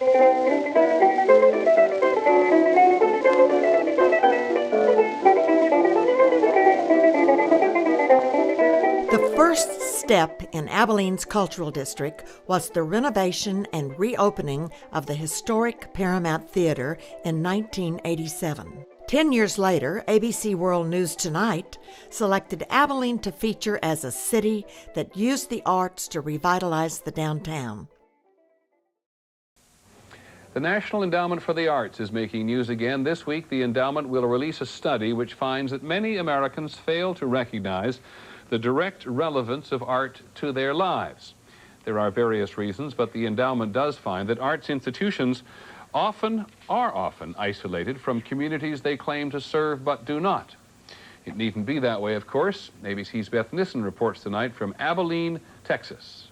The first step in Abilene's Cultural District was the renovation and reopening of the historic Paramount Theater in 1987. 10 years later, ABC World News Tonight selected Abilene to feature as a city that used the arts to revitalize the downtown. The National Endowment for the Arts is making news again. This week, the endowment will release a study which finds that many Americans fail to recognize the direct relevance of art to their lives. There are various reasons, but the endowment does find that arts institutions are often isolated from communities they claim to serve but do not. It needn't be that way, of course. ABC's Beth Nissen reports tonight from Abilene, Texas.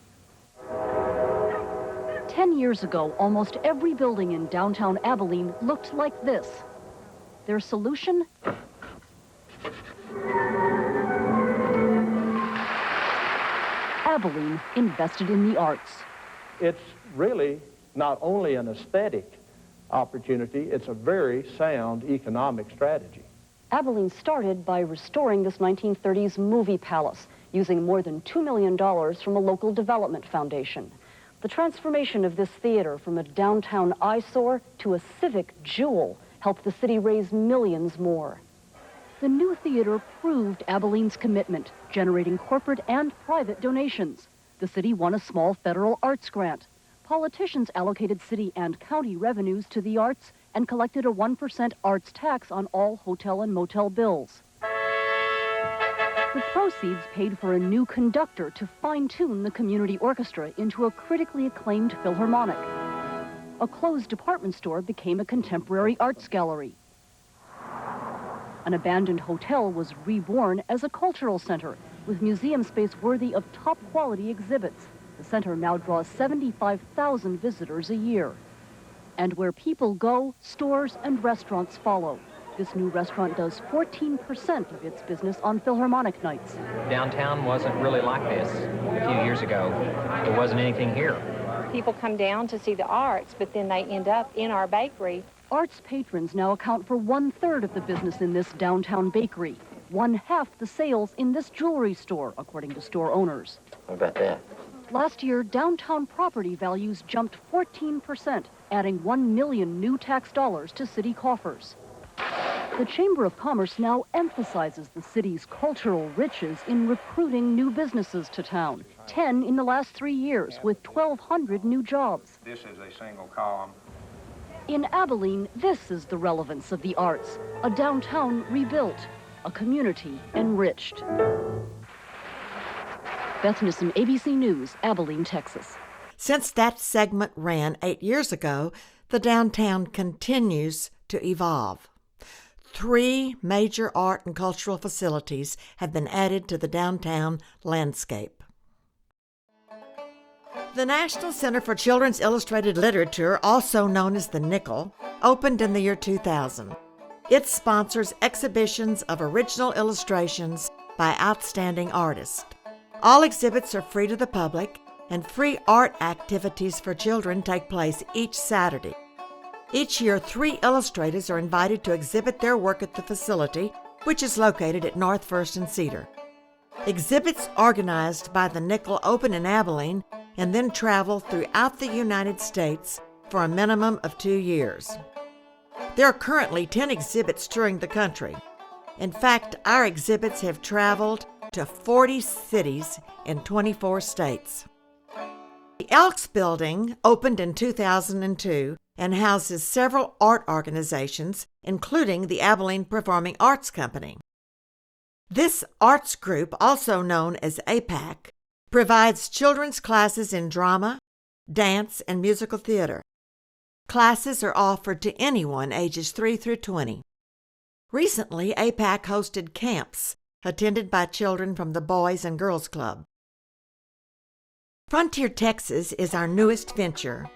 10 years ago, almost every building in downtown Abilene looked like this. Their solution? Abilene invested in the arts. It's really not only an aesthetic opportunity, it's a very sound economic strategy. Abilene started by restoring this 1930s movie palace, using more than $2 million from a local development foundation. The transformation of this theater from a downtown eyesore to a civic jewel helped the city raise millions more. The new theater proved Abilene's commitment, generating corporate and private donations. The city won a small federal arts grant. Politicians allocated city and county revenues to the arts and collected a 1% arts tax on all hotel and motel bills. The proceeds paid for a new conductor to fine-tune the community orchestra into a critically acclaimed philharmonic. A closed department store became a contemporary arts gallery. An abandoned hotel was reborn as a cultural center with museum space worthy of top-quality exhibits. The center now draws 75,000 visitors a year. And where people go, stores and restaurants follow. This new restaurant does 14% of its business on Philharmonic nights. Downtown wasn't really like this a few years ago. There wasn't anything here. People come down to see the arts, but then they end up in our bakery. Arts patrons now account for 1/3 of the business in this downtown bakery. 1/2 the sales in this jewelry store, according to store owners. What about that? Last year, downtown property values jumped 14%, adding 1 million new tax dollars to city coffers. The Chamber of Commerce now emphasizes the city's cultural riches in recruiting new businesses to town. 10 in the last 3 years, with 1,200 new jobs. This is a single column. In Abilene, this is the relevance of the arts. A downtown rebuilt, a community enriched. Beth Nissen, ABC News, Abilene, Texas. Since that segment ran 8 years ago, the downtown continues to evolve. 3 major art and cultural facilities have been added to the downtown landscape. The National Center for Children's Illustrated Literature, also known as the Nickel, opened in the year 2000. It sponsors exhibitions of original illustrations by outstanding artists. All exhibits are free to the public, and free art activities for children take place each Saturday. Each year, 3 illustrators are invited to exhibit their work at the facility, which is located at North First and Cedar. Exhibits organized by the Nickel open in Abilene and then travel throughout the United States for a minimum of 2 years. There are currently 10 exhibits touring the country. In fact, our exhibits have traveled to 40 cities in 24 states. The Elks Building opened in 2002 and houses several art organizations, including the Abilene Performing Arts Company. This arts group, also known as APAC, provides children's classes in drama, dance, and musical theater. Classes are offered to anyone ages 3 through 20. Recently, APAC hosted camps attended by children from the Boys and Girls Club. Frontier Texas is our newest venture.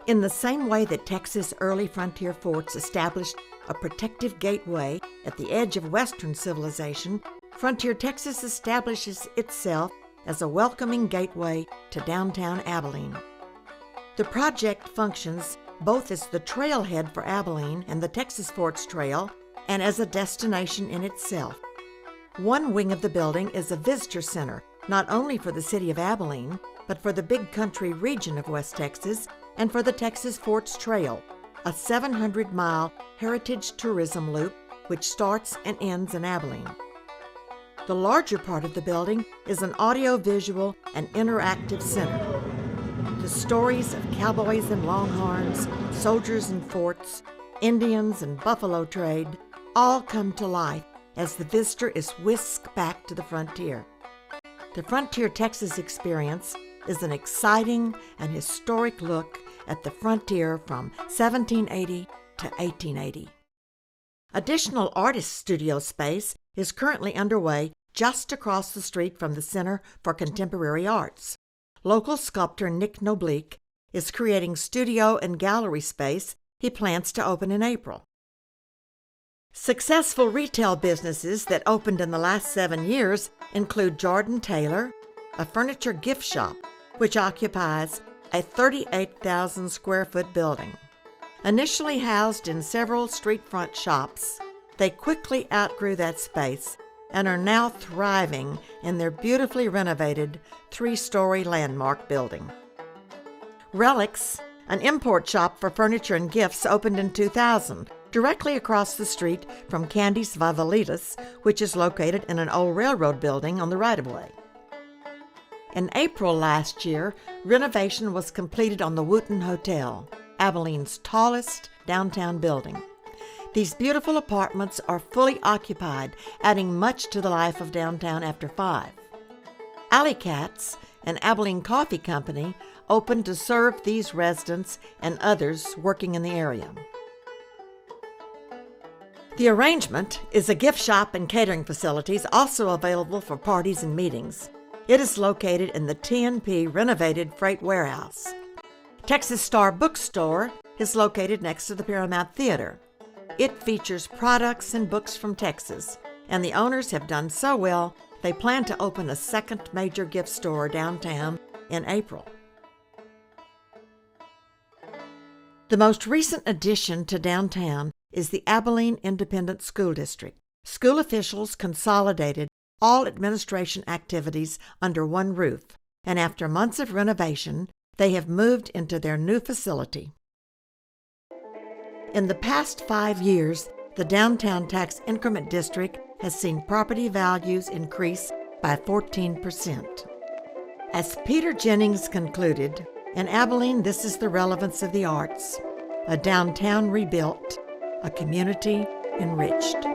In the same way that Texas' early frontier forts established a protective gateway at the edge of Western civilization, Frontier Texas establishes itself as a welcoming gateway to downtown Abilene. The project functions both as the trailhead for Abilene and the Texas Forts Trail, and as a destination in itself. One wing of the building is a visitor center, not only for the city of Abilene, but for the Big Country region of West Texas and for the Texas Forts Trail, a 700-mile heritage tourism loop which starts and ends in Abilene. The larger part of the building is an audio-visual and interactive center. The stories of cowboys and longhorns, soldiers and forts, Indians and buffalo trade all come to life as the visitor is whisked back to the frontier. The Frontier Texas Experience is an exciting and historic look at the frontier from 1780 to 1880. Additional artist studio space is currently underway just across the street from the Center for Contemporary Arts. Local sculptor Nick Noblique is creating studio and gallery space he plans to open in April. Successful retail businesses that opened in the last 7 years include Jordan Taylor, a furniture gift shop, which occupies a 38,000 square foot building. Initially housed in several street front shops, they quickly outgrew that space and are now thriving in their beautifully renovated 3-story landmark building. Relics, an import shop for furniture and gifts, opened in 2000, directly across the street from Candy's Favelitas, which is located in an old railroad building on the right-of-way. In April last year, renovation was completed on the Wooten Hotel, Abilene's tallest downtown building. These beautiful apartments are fully occupied, adding much to the life of downtown after 5. Alley Cats, an Abilene coffee company, opened to serve these residents and others working in the area. The Arrangement is a gift shop and catering facilities also available for parties and meetings. It is located in the TNP renovated freight warehouse. Texas Star Bookstore is located next to the Paramount Theater. It features products and books from Texas, and the owners have done so well they plan to open a second major gift store downtown in April. The most recent addition to downtown is the Abilene Independent School District. School officials consolidated all administration activities under one roof, and after months of renovation, they have moved into their new facility. In the past 5 years, the Downtown Tax Increment District has seen property values increase by 14%. As Peter Jennings concluded, in Abilene, this is the relevance of the arts, a downtown rebuilt, a community enriched.